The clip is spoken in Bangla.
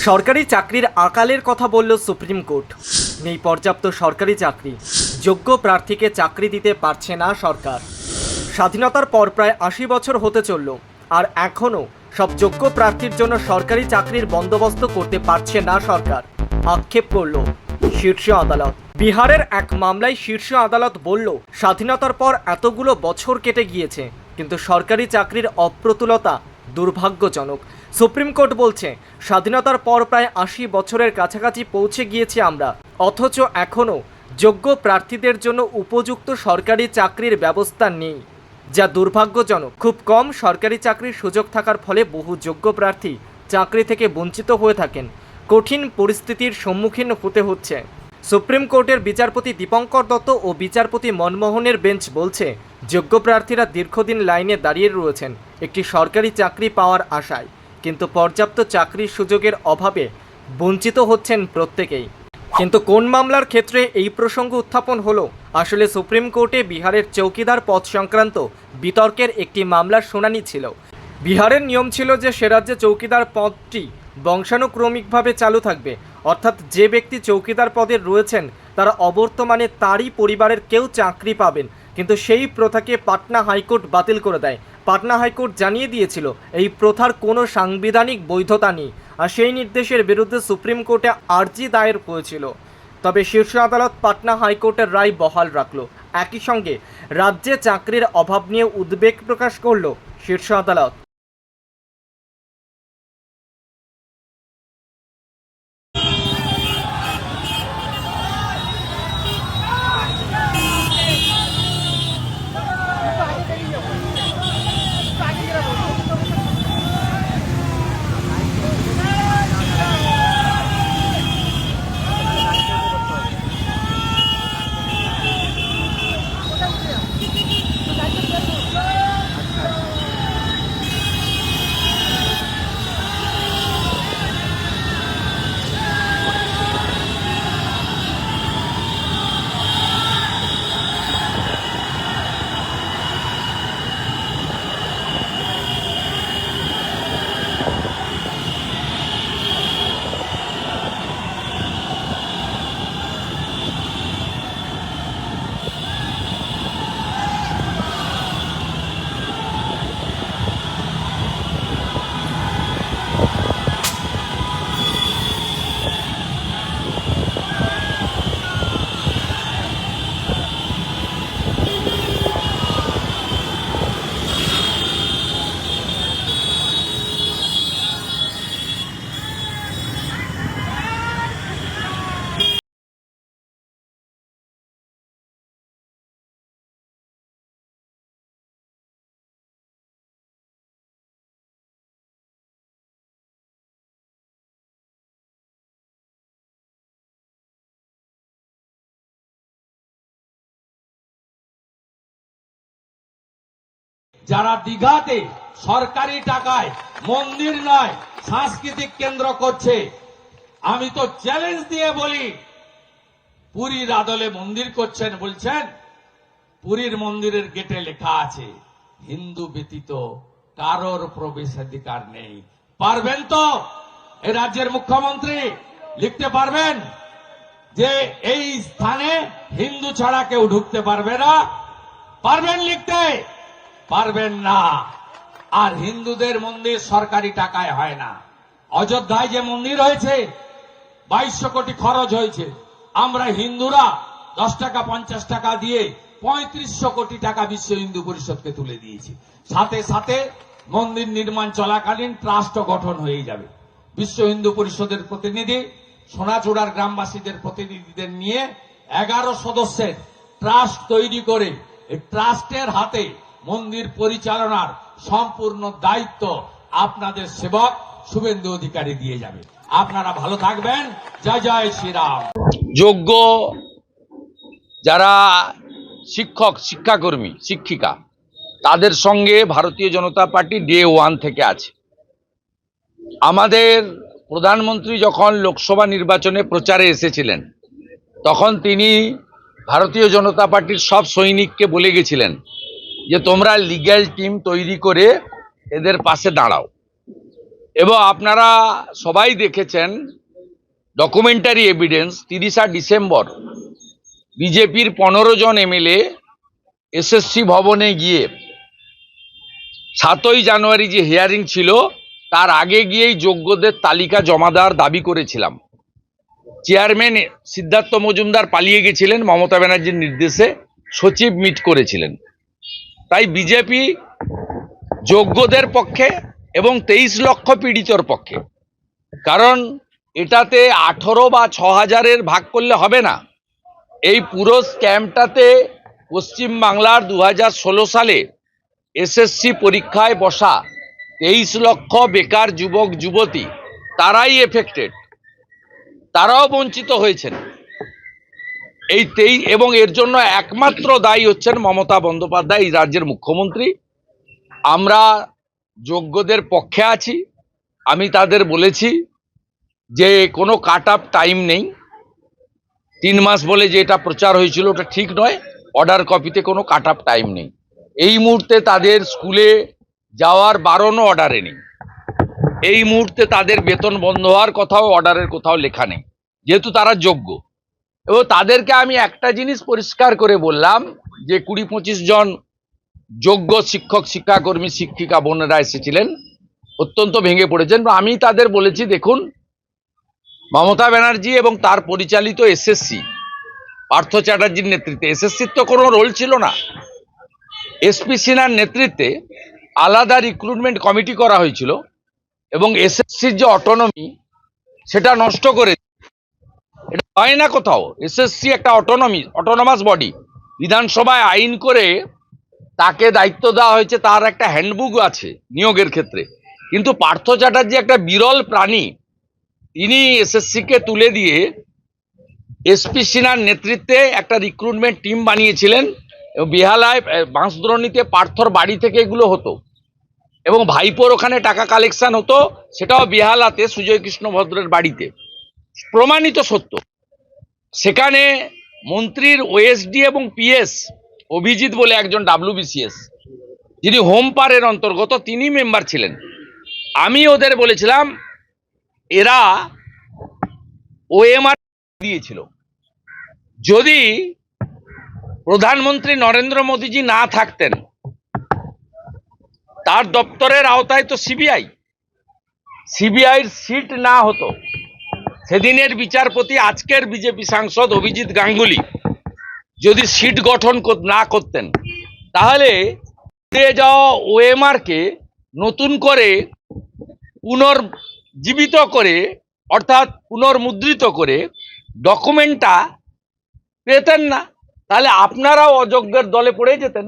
সরকারি চাকরির আকালের কথা বলল সুপ্রিম কোর্ট। নেই পর্যাপ্ত সরকারি চাকরি, যোগ্য প্রার্থীকে চাকরি দিতে পারছে না সরকার। স্বাধীনতার পর প্রায় ৮০ বছর হতে চলল, আর এখনও সব যোগ্য প্রার্থীর জন্য সরকারি চাকরির বন্দোবস্ত করতে পারছে না সরকার, আক্ষেপ করল শীর্ষ আদালত। বিহারের এক মামলায় শীর্ষ আদালত বলল, স্বাধীনতার পর এতগুলো বছর কেটে গিয়েছে, কিন্তু সরকারি চাকরির অপ্রতুলতা দুর্ভাগ্যজনক। সুপ্রিম কোর্ট বলছে, স্বাধীনতার পর প্রায় ৮০ বছরের কাছাকাছি পৌঁছে গিয়েছি আমরা, অথচ এখনও যোগ্য প্রার্থীদের জন্য উপযুক্ত সরকারি চাকরির ব্যবস্থা নেই, যা দুর্ভাগ্যজনক। খুব কম সরকারি চাকরির সুযোগ থাকার ফলে বহু যোগ্য প্রার্থী চাকরি থেকে বঞ্চিত হয়ে থাকেন, কঠিন পরিস্থিতির সম্মুখীন হতে হচ্ছে। সুপ্রিম কোর্টের বিচারপতি দীপঙ্কর দত্ত ও বিচারপতি মনমোহনের বেঞ্চ বলছে, যোগ্য প্রার্থীরা দীর্ঘদিন লাইনে দাঁড়িয়ে রয়েছেন একটি সরকারি চাকরি পাওয়ার আশায়, কিন্তু পর্যাপ্ত চাকরির সুযোগের অভাবে বঞ্চিত হচ্ছেন প্রত্যেকেই। কিন্তু কোন মামলার ক্ষেত্রে এই প্রসঙ্গ উত্থাপন হলো? আসলে সুপ্রিম কোর্টে বিহারের চৌকিদার পদ সংক্রান্ত বিতর্কের একটি মামলার শুনানি ছিল। বিহারের নিয়ম ছিল যে সে রাজ্যে চৌকিদার পদটি বংশানুক্রমিকভাবে চালু থাকবে, অর্থাৎ যে ব্যক্তি চৌকিদার পদে রয়েছেন তারা অবর্তমানে তারই পরিবারের কেউ চাকরি পাবেন। কিন্তু সেই প্রথাকে পাটনা হাইকোর্ট বাতিল করে দেয়। পাটনা হাইকোর্ট জানিয়ে দিয়েছিল এই প্রথার কোনো সাংবিধানিক বৈধতা নেই, আর সেই নির্দেশের বিরুদ্ধে সুপ্রিম কোর্টে আর্জি দায়ের হয়েছিল। তবে শীর্ষ আদালত পাটনা হাইকোর্টের রায় বহাল রাখল। একই সঙ্গে রাজ্যে চাকরির অভাব নিয়ে উদ্বেগ প্রকাশ করল শীর্ষ আদালত। যারা দীঘাতে সরকারি টাকায় মন্দির নয় সাংস্কৃতিক কেন্দ্র করছে, আমি তো চ্যালেঞ্জ দিয়ে বলি, পুরীর আদলে মন্দির করছেন, বলছেন পুরীর মন্দিরের গেটে লেখা আছে হিন্দু ব্যতীত কারোর প্রবেশাধিকার নেই। পারবেন তো এই রাজ্যের মুখ্যমন্ত্রী লিখতে পারবেন যে এই স্থানে হিন্দু ছাড়া কেউ ঢুকতে পারবে না? পারবেন লিখতে? পারবেন না। আর হিন্দুদের মন্দির সরকারি টাকায় হয় না। অযোধ্যায় যে মন্দির হয়েছে 2200 কোটি খরচ হয়েছে, আমরা হিন্দুরা 10 টাকা 50 টাকা দিয়ে 3500 কোটি টাকা বিশ্ব হিন্দু পরিষদকে তুলে দিয়েছি। সাথে সাথে মন্দির নির্মাণ চলাকালীন ট্রাস্টও গঠন হয়ে যাবে। বিশ্ব হিন্দু পরিষদের প্রতিনিধি, সোনাচূড়ার গ্রামবাসীদের প্রতিনিধিদের নিয়ে 11 সদস্যের ট্রাস্ট তৈরি করে এই ট্রাস্টের হাতে মন্দির পরিচালনার সম্পূর্ণ দায়িত্ব আপনাদের সেবক শুভেন্দু অধিকারী দিয়ে যাবে। আপনারা ভালো থাকবেন। জয় জয় শ্রীরাম। যোগ্য যারা শিক্ষক, শিক্ষাকর্মী, শিক্ষিকা, তাদের সঙ্গে ভারতীয় জনতা পার্টি ডে 1 থেকে আছে। আমাদের প্রধানমন্ত্রী যখন লোকসভা নির্বাচনে প্রচারে এসেছিলেন, তখন তিনি ভারতীয় জনতা পার্টির সব সৈনিককে বলে গেছিলেন যে তোমরা লিগ্যাল টিম তৈরি করে এদের পাশে দাঁড়াও। এবং আপনারা সবাই দেখেছেন ডকুমেন্টারি এভিডেন্স 30 ডিসেম্বর বিজেপির 15 জন এমএলএ এসএসসি ভবনে গিয়ে 7ই জানুয়ারি যে হিয়ারিং ছিল তার আগে গিয়েই যোগ্যদের তালিকা জমা দেওয়ার দাবি করেছিলাম। চেয়ারম্যান সিদ্ধার্থ মজুমদার পালিয়ে গেছিলেন, মমতা ব্যানার্জির নির্দেশে সচিব মিট করেছিলেন। তাই বিজেপি যোগ্যদের পক্ষে এবং 23 লক্ষ পীড়িতর পক্ষে। কারণ এটাতে 18 বা 6000-এর ভাগ করলে হবে না। এই পুরো স্ক্যামটাতে পশ্চিমবাংলার 2016 সালে এসএসসি পরীক্ষায় বসা 23 লক্ষ বেকার যুবক যুবতী তারাই এফেক্টেড, তারাও বঞ্চিত হয়েছেন। এবং এর জন্য একমাত্র দায়ী হচ্ছেন মমতা বন্দ্যোপাধ্যায়, এই রাজ্যের মুখ্যমন্ত্রী। আমরা যোগ্যদের পক্ষে আছি। আমি তাদের বলেছি যে কোনো কাট অফ টাইম নেই। 3 মাস বলে যে এটা প্রচার হয়েছিল ওটা ঠিক নয়। অর্ডার কপিতে কোনো কাট অফ টাইম নেই। এই মুহূর্তে তাদের স্কুলে যাওয়ার বারণও অর্ডারে নেই। এই মুহূর্তে তাদের বেতন বন্ধ হওয়ার কথাও অর্ডারের কোথাও লেখা নেই, যেহেতু তারা যোগ্য। এবং তাদেরকে আমি একটা জিনিস পরিষ্কার করে বললাম যে 20-25 জন যোগ্য শিক্ষক শিক্ষাকর্মী শিক্ষিকা বোনেরা এসেছিলেন, অত্যন্ত ভেঙে পড়েছেন। আমি তাদের বলেছি, দেখুন, মমতা ব্যানার্জি এবং তার পরিচালিত এসএসসি, পার্থ চ্যাটার্জির নেতৃত্বে, এসএসসির তো কোনো রোল ছিল না, এসপি সিনহার নেতৃত্বে আলাদা রিক্রুটমেন্ট কমিটি করা হয়েছিল এবং এসএসসির যে অটোনমি সেটা নষ্ট করে, এটা হয় না কোথাও। এসএসসি একটা অটোনমাস বডি, বিধানসভায় আইন করে তাকে দায়িত্ব দেওয়া হয়েছে, তার একটা হ্যান্ডবুক আছে নিয়োগের ক্ষেত্রে। কিন্তু পার্থ চ্যাটার্জি একটা বিরল প্রাণী, তিনি এসএসসিকে তুলে দিয়ে এসপি সিনহার নেতৃত্বে একটা রিক্রুটমেন্ট টিম বানিয়েছিলেন। বেহালায় বাঁশদ্রোণীতে পার্থর বাড়ি থেকে এগুলো হতো এবং ভাইপোর ওখানে টাকা কালেকশন হতো, সেটাও বেহালাতে সুজয় কৃষ্ণ ভদ্রের বাড়িতে, প্রমাণিত সত্য। সেখানে মন্ত্রীর ওএসডি এবং পিএস অভিজিৎ বলে একজন WBCS, যিনি হোম পারের অন্তর্গত, তিনি মেম্বার ছিলেন। আমি ওদের বলেছিলাম এরা ওএমআর দিয়েছিল। যদি প্রধানমন্ত্রী নরেন্দ্র মোদীজি না থাকতেন, তার দপ্তরের আওতায় তো সিবিআইয়ের সিট না হতো, সেদিনের বিচারপতি আজকের বিজেপি সাংসদ অভিজিৎ গাঙ্গুলি যদি সিট গঠন না করতেন, তাহলে দিয়ে যাওয়া ওএমআরকে নতুন করে পুনর্জীবিত করে, অর্থাৎ পুনর্মুদ্রিত করে ডকুমেন্টটা পেতেন না। তাহলে আপনারাও অযোগ্যের দলে পড়ে যেতেন।